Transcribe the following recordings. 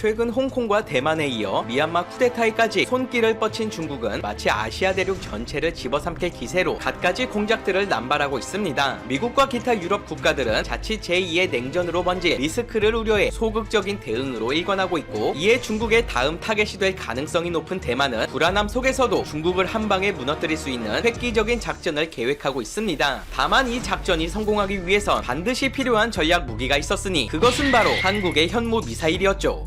최근 홍콩과 대만에 이어 미얀마 쿠데타에까지 손길을 뻗친 중국은 마치 아시아 대륙 전체를 집어삼킬 기세로 갖가지 공작들을 남발하고 있습니다. 미국과 기타 유럽 국가들은 자칫 제2의 냉전으로 번질 리스크를 우려해 소극적인 대응으로 일관하고 있고, 이에 중국의 다음 타겟이 될 가능성이 높은 대만은 불안함 속에서도 중국을 한 방에 무너뜨릴 수 있는 획기적인 작전을 계획하고 있습니다. 다만 이 작전이 성공하기 위해선 반드시 필요한 전략 무기가 있었으니 그것은 바로 한국의 현무 미사일이었죠.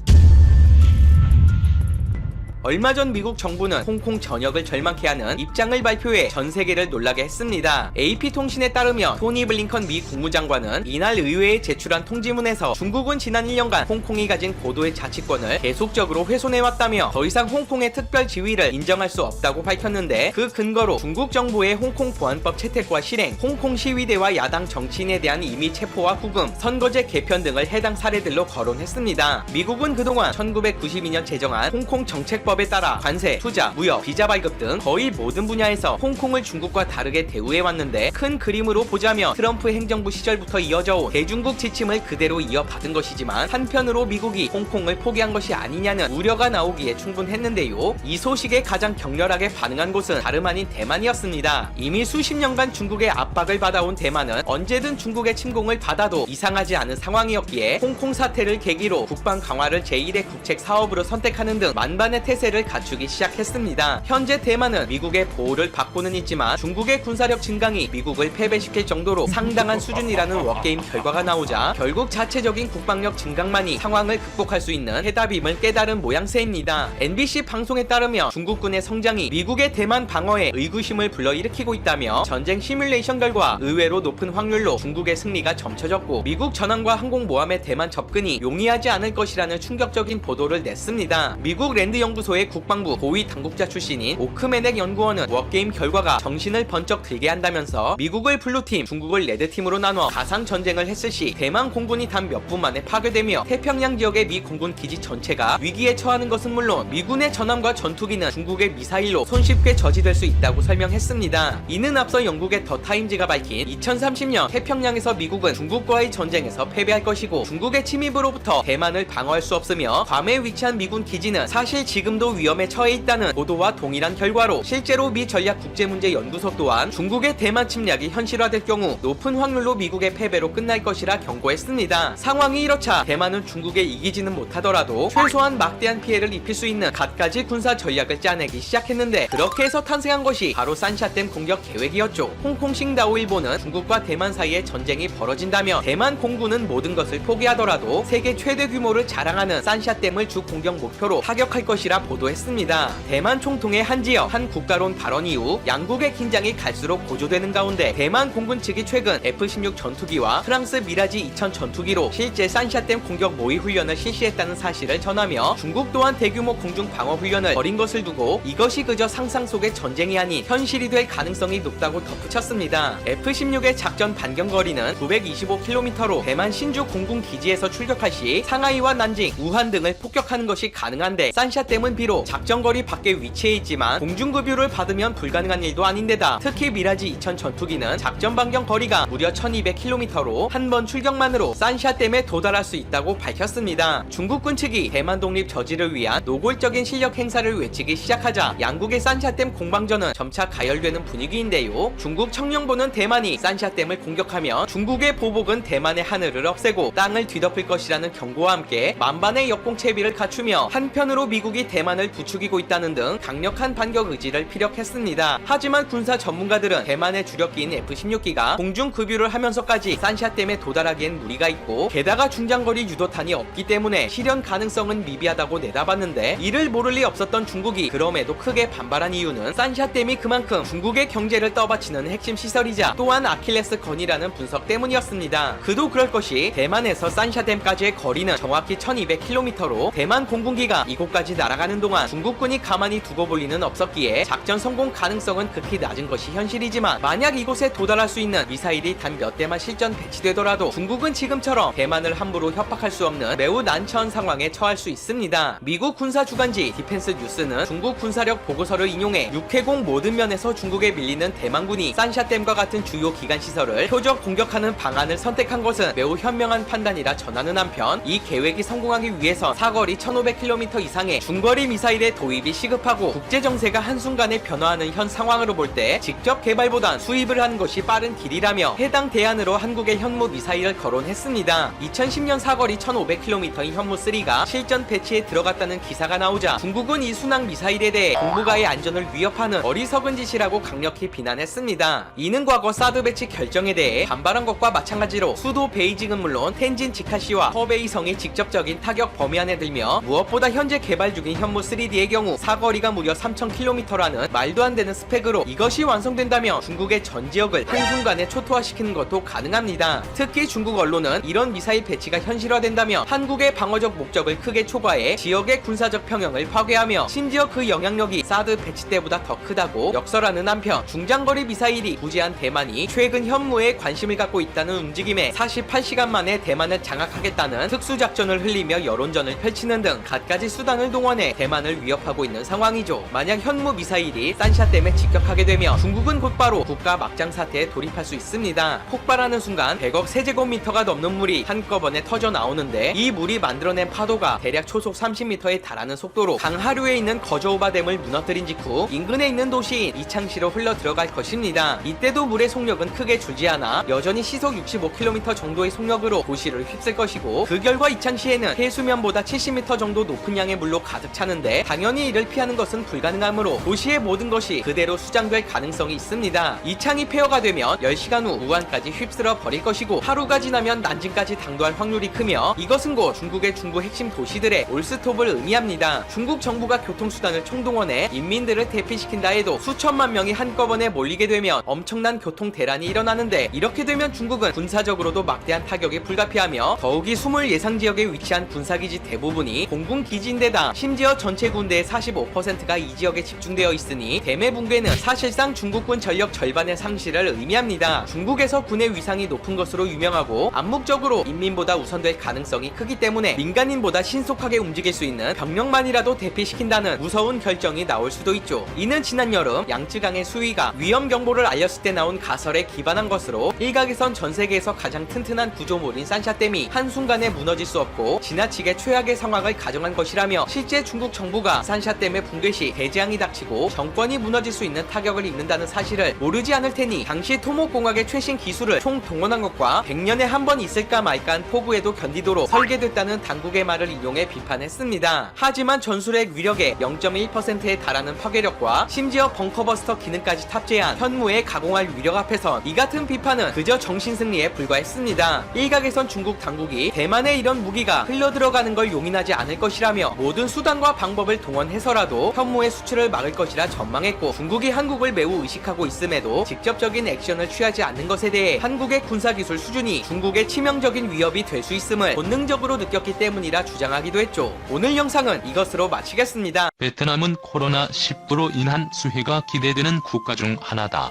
얼마 전 미국 정부는 홍콩 전역을 절망케 하는 입장을 발표해 전 세계를 놀라게 했습니다. AP통신에 따르면 토니 블링컨 미 국무장관은 이날 의회에 제출한 통지문에서 중국은 지난 1년간 홍콩이 가진 고도의 자치권을 계속적으로 훼손해왔다며 더 이상 홍콩의 특별 지위를 인정할 수 없다고 밝혔는데, 그 근거로 중국 정부의 홍콩 보안법 채택과 실행, 홍콩 시위대와 야당 정치인에 대한 임의 체포와 구금, 선거제 개편 등을 해당 사례들로 거론했습니다. 미국은 그동안 1992년 제정한 홍콩 정책법에 따라 관세, 투자, 무역, 비자 발급 등 거의 모든 분야에서 홍콩을 중국과 다르게 대우해왔는데, 큰 그림으로 보자면 트럼프 행정부 시절부터 이어져온 대중국 지침을 그대로 이어받은 것이지만, 한편으로 미국이 홍콩을 포기한 것이 아니냐는 우려가 나오기에 충분했는데요. 이 소식에 가장 격렬하게 반응한 곳은 다름 아닌 대만이었습니다. 이미 수십 년간 중국의 압박을 받아온 대만은 언제든 중국의 침공을 받아도 이상하지 않은 상황이었기에 홍콩 사태를 계기로 국방 강화를 제1의 국책 사업으로 선택하는 등 만반의 태세를 갖추기 시작했습니다. 현재 대만은 미국의 보호를 받고는 있지만 중국의 군사력 증강이 미국을 패배시킬 정도로 상당한 수준이라는 워게임 결과가 나오자 결국 자체적인 국방력 증강만이 상황을 극복할 수 있는 해답임을 깨달은 모양새입니다. MBC 방송에 따르면 중국군의 성장이 미국의 대만 방어에 의구심을 불러일으키고 있다며, 전쟁 시뮬레이션 결과 의외로 높은 확률로 중국의 승리가 점쳐졌고 미국 전함과 항공모함의 대만 접근이 용이하지 않을 것이라는 충격적인 보도를 냈습니다. 미국 랜드 연구소의 국방부 고위 당국자 출신인 오크메넥 연구원은 워게임 결과가 정신을 번쩍 들게 한다면서 미국을 블루팀, 중국을 레드팀으로 나눠 가상 전쟁을 했을 시 대만 공군이 단 몇 분 만에 파괴되며 태평양 지역의 미 공군 기지 전체가 위기에 처하는 것은 물론 미군의 전함과 전투기는 중국의 미사일로 손쉽게 저지될 수 있다고 설명했습니다. 이는 앞서 영국의 더 타임즈가 밝힌 2030년 태평양에서 미국은 중국과의 전쟁에서 패배할 것이고 중국의 침입으로부터 대만을 방어할 수 없으며 괌에 위치한 미군 기지는 사실 지금도 위험에 처해 있다는 보도와 동일한 결과로, 실제로 미 전략국제문제연구소 또한 중국의 대만 침략이 현실화될 경우 높은 확률로 미국의 패배로 끝날 것이라 경고했습니다. 상황이 이렇자 대만은 중국에 이기지는 못하더라도 최소한 막대한 피해를 입힐 수 있는 갖가지 군사 전략을 짜내기 시작했는데, 그렇게 해서 탄생한 것이 바로 산샤댐 공격 계획이었죠. 홍콩 싱다오 일보는 중국과 대만 사이에 전쟁이 벌어진다며 대만 공군은 모든 것을 포기하더라도 세계 최대 규모를 자랑하는 산샤댐을 주 공격 목표로 타격할 것이라 보도했습니다. 대만 총통의 한 지역, 한 국가론 발언 이후 양국의 긴장이 갈수록 고조되는 가운데 대만 공군 측이 최근 F-16 전투기와 프랑스 미라지 2000 전투기로 실제 산샤댐 공격 모의 훈련을 실시했다는 사실을 전하며, 중국 또한 대규모 공중 방어 훈련을 벌인 것을 두고 이것이 그저 상상 속의 전쟁이 아닌 현실이 될 가능성이 높다고 덧붙였습니다. F-16의 작전 반경 거리는 925km로 대만 신주 공군 기지에서 출격할 시 상하이와 난징, 우한 등을 폭격하는 것이 가능한데, 산샤댐은 비록 작전거리 밖에 위치해 있지만 공중급유를 받으면 불가능한 일도 아닌데다 특히 미라지 2000 전투기는 작전 반경 거리가 무려 1200km로 한 번 출격만으로 산샤댐에 도달할 수 있다고 밝혔습니다. 중국군 측이 대만 독립 저지를 위한 노골적인 실력 행사를 외치기 시작하자 양국의 산샤댐 공방전은 점차 가열되는 분위기인데요. 중국 청령보는 대만이 산샤댐을 공격하면 중국의 보복은 대만의 하늘을 없애고 땅을 뒤덮을 것이라는 경고와 함께 만반의 역공채비를 갖추며, 한편으로 미국이 대만을 부추기고 있다는 등 강력한 반격 의지를 피력했습니다. 하지만 군사 전문가들은 대만의 주력기인 F-16기가 공중급유를 하면서까지 산샤댐에 도달하기엔 무리가 있고, 게다가 중장거리 유도탄이 없기 때문에 실현 가능성은 미비하다고 내다봤는데, 이를 모를 리 없었던 중국이 그럼에도 크게 반발한 이유는 산샤댐이 그만큼 중국의 경제를 떠받치는 핵심 시설이자 또한 아킬레스건이라는 분석 때문이었습니다. 그도 그럴 것이 대만에서 산샤댐까지의 거리는 정확히 1200km로 대만 공군기가 이곳까지 날아가는 하는 동안 중국군이 가만히 두고 볼 리는 없었기에 작전 성공 가능성은 극히 낮은 것이 현실이지만, 만약 이곳에 도달할 수 있는 미사일이 단 몇 대만 실전 배치되더라도 중국은 지금처럼 대만을 함부로 협박할 수 없는 매우 난처한 상황에 처할 수 있습니다. 미국 군사 주간지 디펜스 뉴스는 중국 군사력 보고서를 인용해 육해공 모든 면에서 중국에 밀리는 대만군이 산샤댐과 같은 주요 기간 시설을 표적 공격하는 방안을 선택한 것은 매우 현명한 판단이라 전하는 한편, 이 계획이 성공하기 위해선 사거리 1500km 이상의 중거리 미사일의 도입이 시급하고, 국제 정세가 한순간에 변화하는 현 상황으로 볼 때 직접 개발보단 수입을 하는 것이 빠른 길이라며 해당 대안으로 한국의 현무 미사일을 거론했습니다. 2010년 사거리 1500km인 현무3가 실전 배치에 들어갔다는 기사가 나오자 중국은 이 순항 미사일에 대해 동북아의 안전을 위협하는 어리석은 짓이라고 강력히 비난했습니다. 이는 과거 사드 배치 결정에 대해 반발한 것과 마찬가지로 수도 베이징은 물론 텐진 지카시와 허베이성이 직접적인 타격 범위 안에 들며, 무엇보다 현재 개발 중인 현무 3D의 경우 사거리가 무려 3000km라는 말도 안 되는 스펙으로 이것이 완성된다면 중국의 전 지역을 한순간에 초토화시키는 것도 가능합니다. 특히 중국 언론은 이런 미사일 배치가 현실화된다면 한국의 방어적 목적을 크게 초과해 지역의 군사적 평형을 파괴하며 심지어 그 영향력이 사드 배치 때보다 더 크다고 역설하는 한편, 중장거리 미사일이 부재한 대만이 최근 현무에 관심을 갖고 있다는 움직임에 48시간 만에 대만을 장악하겠다는 특수작전을 흘리며 여론전을 펼치는 등 갖가지 수단을 동원해 대만을 위협하고 있는 상황이죠. 만약 현무 미사일이 산샤댐에 직격하게 되면 중국은 곧바로 국가 막장 사태에 돌입할 수 있습니다. 폭발하는 순간 100억 세제곱미터가 넘는 물이 한꺼번에 터져 나오는데, 이 물이 만들어낸 파도가 대략 초속 30m에 달하는 속도로 강하류에 있는 거저우바댐을 무너뜨린 직후 인근에 있는 도시인 이창시로 흘러 들어갈 것입니다. 이때도 물의 속력은 크게 줄지 않아 여전히 시속 65km 정도의 속력으로 도시를 휩쓸 것이고, 그 결과 이창시에는 해수면보다 70m 정도 높은 양의 물로 가득 차는데 당연히 이를 피하는 것은 불가능하므로 도시의 모든 것이 그대로 수장될 가능성이 있습니다. 이창이 폐허가 되면 10시간 후 우한까지 휩쓸어 버릴 것이고, 하루가 지나면 난징까지 당도할 확률이 크며, 이것은 곧 중국의 중부 핵심 도시들의 올스톱을 의미합니다. 중국 정부가 교통수단을 총동원해 인민들을 대피시킨다 해도 수천만 명이 한꺼번에 몰리게 되면 엄청난 교통 대란이 일어나는데, 이렇게 되면 중국은 군사적으로도 막대한 타격이 불가피하며, 더욱이 수몰 예상 지역에 위치한 군사기지 대부분이 공군기지인데다 심지어 전체 군대의 45%가 이 지역에 집중되어 있으니 대매 붕괴는 사실상 중국군 전력 절반의 상실을 의미합니다. 중국에서 군의 위상이 높은 것으로 유명하고 암묵적으로 인민보다 우선될 가능성이 크기 때문에 민간인보다 신속하게 움직일 수 있는 병력만이라도 대피시킨다는 무서운 결정이 나올 수도 있죠. 이는 지난 여름 양쯔강의 수위가 위험 경보를 알렸을 때 나온 가설에 기반한 것으로, 일각에선 전 세계에서 가장 튼튼한 구조물인 산샤댐이 한순간에 무너질 수 없고 지나치게 최악의 상황을 가정한 것이라며, 실제 중국 정부가 산샤댐의 붕괴 시 대재앙이 닥치고 정권이 무너질 수 있는 타격을 입는다는 사실을 모르지 않을 테니, 당시 토목공학의 최신 기술을 총동원한 것과 100년에 한 번 있을까 말까한 폭우에도 견디도록 설계됐다는 당국의 말을 인용해 비판했습니다. 하지만 전술핵 위력의 0.1%에 달하는 파괴력과 심지어 벙커버스터 기능까지 탑재한 현무의 가공할 위력 앞에선 이 같은 비판은 그저 정신승리에 불과했습니다. 일각에선 중국 당국이 대만에 이런 무기가 흘러들어가는 걸 용인하지 않을 것이라며 모든 수단과 방법을 동원해서라도 현무의 수출을 막을 것이라 전망했고, 중국이 한국을 매우 의식하고 있음에도 직접적인 액션을 취하지 않는 것에 대해 한국의 군사기술 수준이 중국의 치명적인 위협이 될 수 있음을 본능적으로 느꼈기 때문이라 주장하기도 했죠. 오늘 영상은 이것으로 마치겠습니다. 베트남은 코로나19로 인한 수혜가 기대되는 국가 중 하나다.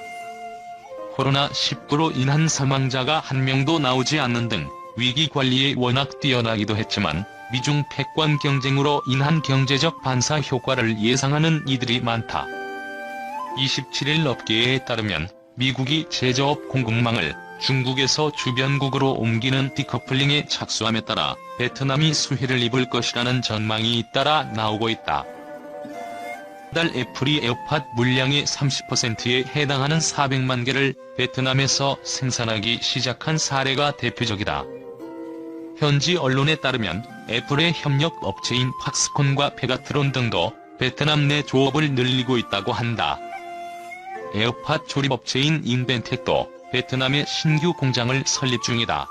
코로나19로 인한 사망자가 한 명도 나오지 않는 등 위기 관리에 워낙 뛰어나기도 했지만, 미중 패권 경쟁으로 인한 경제적 반사 효과를 예상하는 이들이 많다. 27일 업계에 따르면 미국이 제조업 공급망을 중국에서 주변국으로 옮기는 디커플링에 착수함에 따라 베트남이 수혜를 입을 것이라는 전망이 잇따라 나오고 있다. 달 애플이 에어팟 물량의 30%에 해당하는 400만 개를 베트남에서 생산하기 시작한 사례가 대표적이다. 현지 언론에 따르면 애플의 협력 업체인 팍스콘과 페가트론 등도 베트남 내 조업을 늘리고 있다고 한다. 에어팟 조립업체인 인벤텍도 베트남에 신규 공장을 설립 중이다.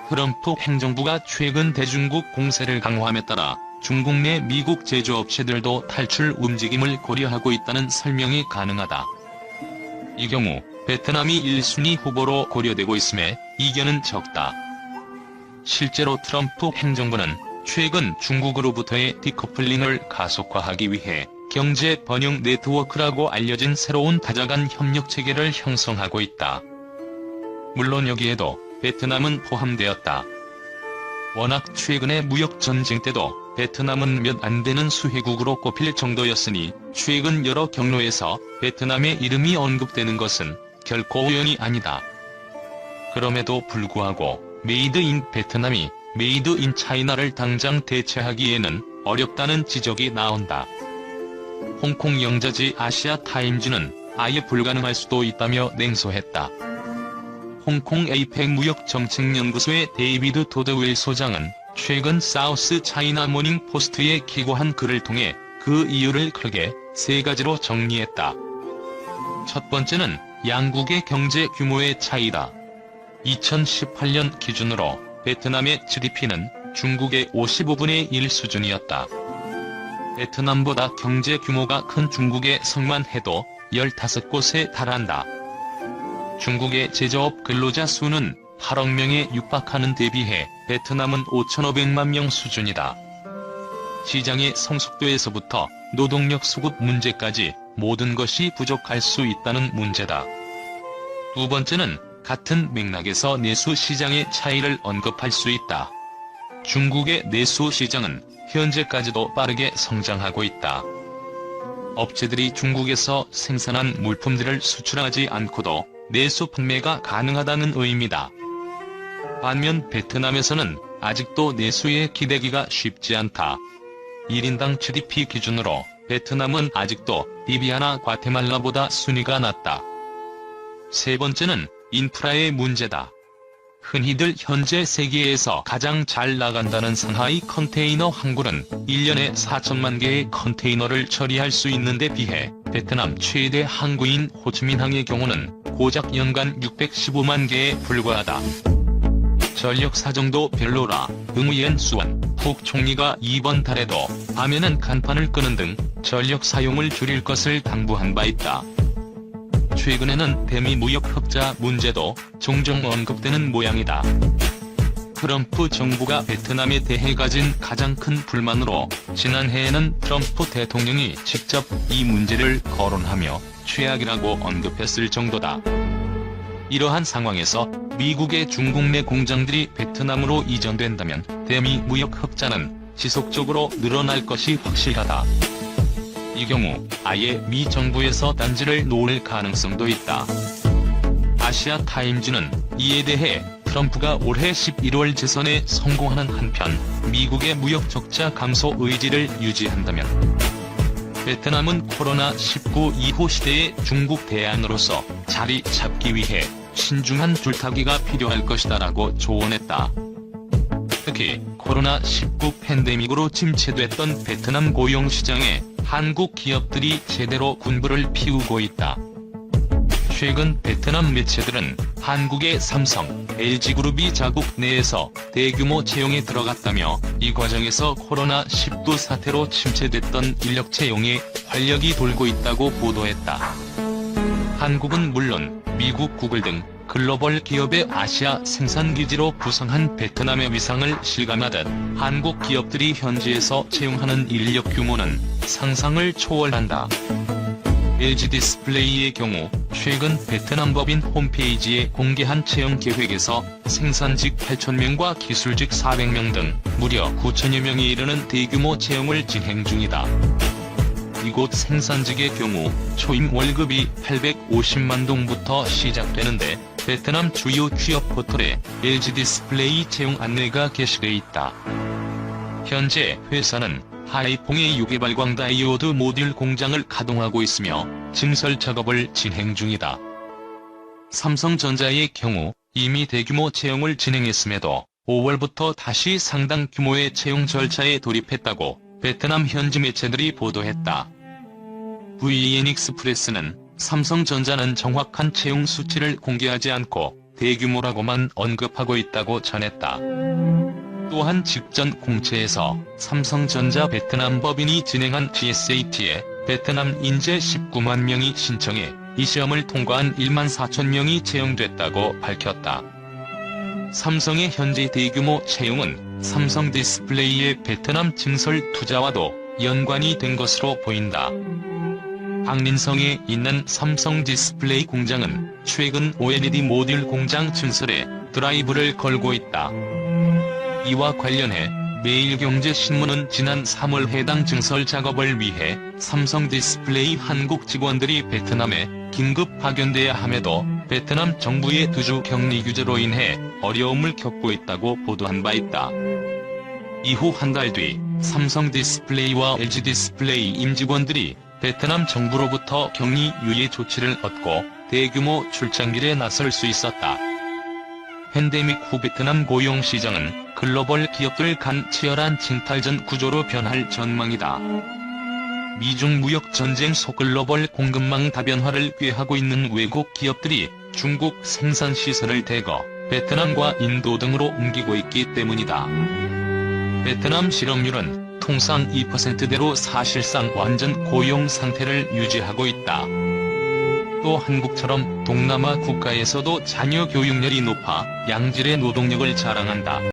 트럼프 행정부가 최근 대중국 공세를 강화함에 따라 중국 내 미국 제조업체들도 탈출 움직임을 고려하고 있다는 설명이 가능하다. 이 경우 베트남이 1순위 후보로 고려되고 있음에 이견은 적다. 실제로 트럼프 행정부는 최근 중국으로부터의 디커플링을 가속화하기 위해 경제 번영 네트워크라고 알려진 새로운 다자간 협력 체계를 형성하고 있다. 물론 여기에도 베트남은 포함되었다. 워낙 최근의 무역 전쟁 때도 베트남은 몇 안 되는 수혜국으로 꼽힐 정도였으니 최근 여러 경로에서 베트남의 이름이 언급되는 것은 결코 우연이 아니다. 그럼에도 불구하고 메이드 인 베트남이 메이드 인 차이나를 당장 대체하기에는 어렵다는 지적이 나온다. 홍콩 영자지 아시아 타임즈는 아예 불가능할 수도 있다며 냉소했다. 홍콩 에이펙 무역정책연구소의 데이비드 도드윌 소장은 최근 사우스 차이나 모닝 포스트에 기고한 글을 통해 그 이유를 크게 세 가지로 정리했다. 첫 번째는 양국의 경제 규모의 차이다. 2018년 기준으로 베트남의 GDP는 중국의 55분의 1 수준이었다. 베트남보다 경제 규모가 큰 중국의 성만 해도 15곳에 달한다. 중국의 제조업 근로자 수는 8억 명에 육박하는 대비해 베트남은 5,500만 명 수준이다. 시장의 성숙도에서부터 노동력 수급 문제까지 모든 것이 부족할 수 있다는 문제다. 두 번째는 같은 맥락에서 내수 시장의 차이를 언급할 수 있다. 중국의 내수 시장은 현재까지도 빠르게 성장하고 있다. 업체들이 중국에서 생산한 물품들을 수출하지 않고도 내수 판매가 가능하다는 의미다. 반면 베트남에서는 아직도 내수에 기대기가 쉽지 않다. 1인당 GDP 기준으로 베트남은 아직도 리비아나 과테말라보다 순위가 낮다. 세 번째는 인프라의 문제다. 흔히들 현재 세계에서 가장 잘 나간다는 상하이 컨테이너 항구는 1년에 4천만 개의 컨테이너를 처리할 수 있는데 비해 베트남 최대 항구인 호치민항의 경우는 고작 연간 615만 개에 불과하다. 전력 사정도 별로라 응우옌 수원副총리가 이번 달에도 밤에는 간판을 끄는 등 전력 사용을 줄일 것을 당부한 바 있다. 최근에는 대미 무역 흑자 문제도 종종 언급되는 모양이다. 트럼프 정부가 베트남에 대해 가진 가장 큰 불만으로 지난해에는 트럼프 대통령이 직접 이 문제를 거론하며 최악이라고 언급했을 정도다. 이러한 상황에서 미국의 중국 내 공장들이 베트남으로 이전된다면 대미 무역 흑자는 지속적으로 늘어날 것이 확실하다. 이 경우 아예 미 정부에서 단지를 놓을 가능성도 있다. 아시아 타임즈는 이에 대해 트럼프가 올해 11월 재선에 성공하는 한편 미국의 무역 적자 감소 의지를 유지한다면 베트남은 코로나19 이후 시대의 중국 대안으로서 자리 잡기 위해 신중한 줄타기가 필요할 것이다라고 조언했다. 특히 코로나19 팬데믹으로 침체됐던 베트남 고용시장에 한국 기업들이 제대로 군부를 피우고 있다. 최근 베트남 매체들은 한국의 삼성, LG그룹이 자국 내에서 대규모 채용에 들어갔다며 이 과정에서 코로나19 사태로 침체됐던 인력 채용에 활력이 돌고 있다고 보도했다. 한국은 물론 미국 구글 등 글로벌 기업의 아시아 생산기지로 구성한 베트남의 위상을 실감하듯 한국 기업들이 현지에서 채용하는 인력 규모는 상상을 초월한다. LG 디스플레이의 경우 최근 베트남 법인 홈페이지에 공개한 채용 계획에서 생산직 8,000명과 기술직 400명 등 무려 9,000여 명에 이르는 대규모 채용을 진행 중이다. 이곳 생산직의 경우 초임 월급이 850만 동부터 시작되는데 베트남 주요 취업 포털에 LG 디스플레이 채용 안내가 게시돼 있다. 현재 회사는 하이퐁의 유개발광 다이오드 모듈 공장을 가동하고 있으며 증설 작업을 진행 중이다. 삼성전자의 경우 이미 대규모 채용을 진행했음에도 5월부터 다시 상당 규모의 채용 절차에 돌입했다고 베트남 현지 매체들이 보도했다. VN 익스프레스는 삼성전자는 정확한 채용 수치를 공개하지 않고 대규모라고만 언급하고 있다고 전했다. 또한 직전 공채에서 삼성전자 베트남 법인이 진행한 GSAT에 베트남 인재 19만 명이 신청해 이 시험을 통과한 1만 4천 명이 채용됐다고 밝혔다. 삼성의 현재 대규모 채용은 삼성 디스플레이의 베트남 증설 투자와도 연관이 된 것으로 보인다. 박린성에 있는 삼성 디스플레이 공장은 최근 OLED 모듈 공장 증설에 드라이브를 걸고 있다. 이와 관련해 매일경제신문은 지난 3월 해당 증설 작업을 위해 삼성 디스플레이 한국 직원들이 베트남에 긴급 파견돼야 함에도 베트남 정부의 두주 격리 규제로 인해 어려움을 겪고 있다고 보도한 바 있다. 이후 한 달 뒤 삼성 디스플레이와 LG 디스플레이 임직원들이 베트남 정부로부터 격리 유예 조치를 얻고 대규모 출장길에 나설 수 있었다. 팬데믹 후 베트남 고용 시장은 글로벌 기업들 간 치열한 징탈전 구조로 변할 전망이다. 미중 무역 전쟁 속 글로벌 공급망 다변화를 꾀하고 있는 외국 기업들이 중국 생산 시설을 대거 베트남과 인도 등으로 옮기고 있기 때문이다. 베트남 실업률은 통상 2%대로 사실상 완전 고용 상태를 유지하고 있다. 또 한국처럼 동남아 국가에서도 자녀 교육열이 높아 양질의 노동력을 자랑한다.